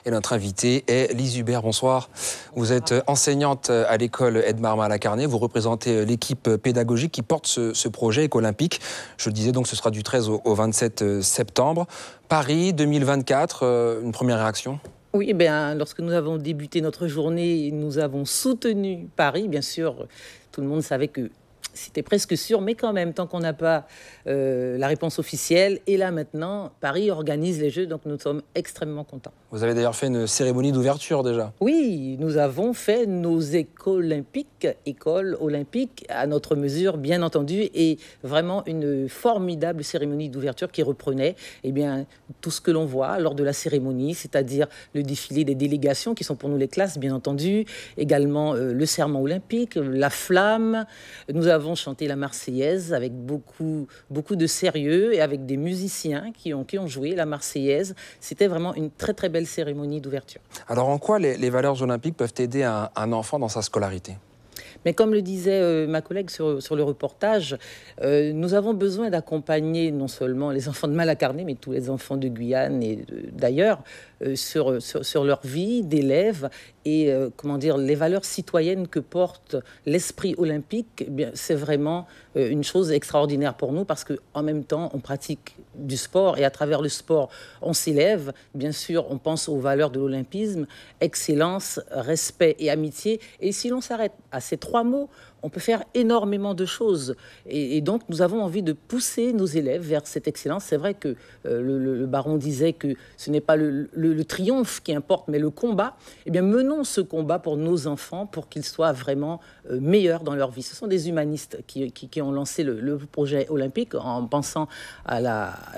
Et notre invitée est Lise Hubert. Bonsoir. Vous êtes enseignante à l'école Edmar Malacarné. Vous représentez l'équipe pédagogique qui porte ce projet éco-olympique. Je le disais, donc ce sera du 13 au 27 septembre. Paris 2024, une première réaction ? Oui, bien, lorsque nous avons débuté notre journée, nous avons soutenu Paris. Bien sûr, tout le monde savait que c'était presque sûr, mais quand même, tant qu'on n'a pas la réponse officielle. Et là, maintenant, Paris organise les Jeux, donc nous sommes extrêmement contents. Vous avez d'ailleurs fait une cérémonie d'ouverture déjà. Oui, nous avons fait nos écoles olympiques, à notre mesure, bien entendu, et vraiment une formidable cérémonie d'ouverture qui reprenait tout ce que l'on voit lors de la cérémonie, c'est-à-dire le défilé des délégations, qui sont pour nous les classes, bien entendu, également le serment olympique, la flamme. Nous avons chanté la Marseillaise avec beaucoup de sérieux et avec des musiciens qui ont joué la Marseillaise. C'était vraiment une très très belle cérémonie d'ouverture. Alors en quoi les valeurs olympiques peuvent aider un enfant dans sa scolarité ? Mais comme le disait ma collègue sur le reportage, nous avons besoin d'accompagner non seulement les enfants de Malacarné, mais tous les enfants de Guyane et d'ailleurs sur leur vie d'élèves et les valeurs citoyennes que porte l'esprit olympique. Eh bien, c'est vraiment une chose extraordinaire pour nous parce qu'en même temps, on pratique du sport et à travers le sport, on s'élève. Bien sûr, on pense aux valeurs de l'olympisme, excellence, respect et amitié. Et si l'on s'arrête à ces trois mots, on peut faire énormément de choses. Et donc, nous avons envie de pousser nos élèves vers cette excellence. C'est vrai que le baron disait que ce n'est pas le triomphe qui importe, mais le combat. Eh bien, menons ce combat pour nos enfants, pour qu'ils soient vraiment meilleurs dans leur vie. Ce sont des humanistes qui ont lancé le projet olympique en pensant à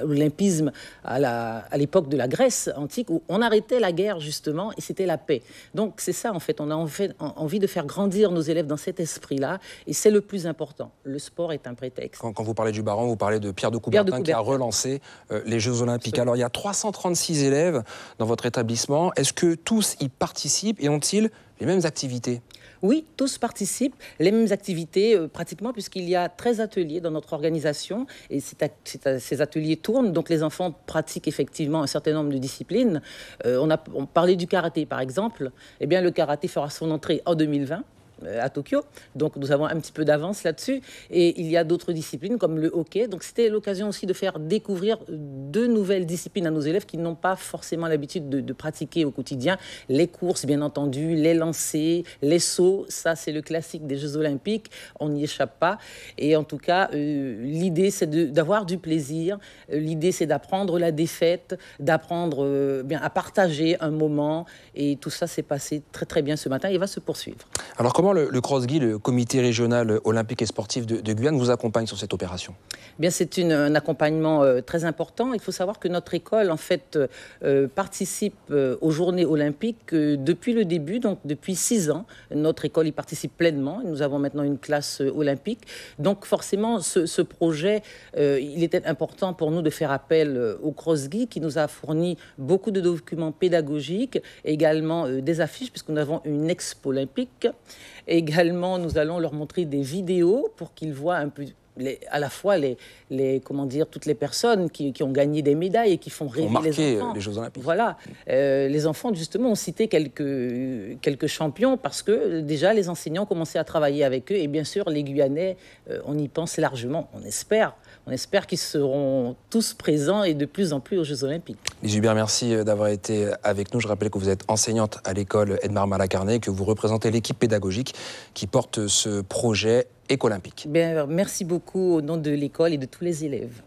l'olympisme à l'époque de la Grèce antique, où on arrêtait la guerre, justement, et c'était la paix. Donc, c'est ça, en fait. On a envie de faire grandir nos élèves dans cet esprit-là. Et c'est le plus important. Le sport est un prétexte. Quand vous parlez du baron, vous parlez de Pierre de Coubertin qui a relancé les Jeux Olympiques. Absolument. Alors, il y a 336 élèves dans votre établissement. Est-ce que tous y participent et ont-ils les mêmes activités ? Oui, tous participent, les mêmes activités pratiquement, puisqu'il y a 13 ateliers dans notre organisation et ces ateliers tournent, donc les enfants pratiquent effectivement un certain nombre de disciplines. On parlait du karaté par exemple, eh bien le karaté fera son entrée en 2020. À Tokyo, donc nous avons un petit peu d'avance là-dessus, et il y a d'autres disciplines comme le hockey, donc c'était l'occasion aussi de faire découvrir de nouvelles disciplines à nos élèves qui n'ont pas forcément l'habitude de pratiquer au quotidien. Les courses, bien entendu, les lancers, les sauts, ça c'est le classique des Jeux Olympiques, on n'y échappe pas, et en tout cas l'idée c'est d'avoir du plaisir, l'idée c'est d'apprendre la défaite, d'apprendre à partager un moment, et tout ça s'est passé très très bien ce matin et va se poursuivre. Alors comment le CROSGI, le comité régional olympique et sportif de Guyane, vous accompagne sur cette opération ? Bien, c'est un accompagnement très important. Il faut savoir que notre école, en fait, participe aux Journées olympiques depuis le début, donc depuis 6 ans. Notre école y participe pleinement. Nous avons maintenant une classe olympique. Donc, forcément, ce projet, il était important pour nous de faire appel au CROSGI, qui nous a fourni beaucoup de documents pédagogiques, également des affiches, puisque nous avons une expo olympique. Également, nous allons leur montrer des vidéos pour qu'ils voient un peu à la fois toutes les personnes qui ont gagné des médailles et qui font rêver les enfants. Les Jeux Olympiques. Voilà. Les enfants, justement, ont cité quelques champions parce que déjà, les enseignants commençaient à travailler avec eux. Et bien sûr, les Guyanais, on y pense largement. On espère qu'ils seront tous présents et de plus en plus aux Jeux Olympiques. Lise Hubert, merci d'avoir été avec nous. Je rappelle que vous êtes enseignante à l'école Edmar Malacarné et que vous représentez l'équipe pédagogique qui porte ce projet éco-olympique. Merci beaucoup au nom de l'école et de tous les élèves.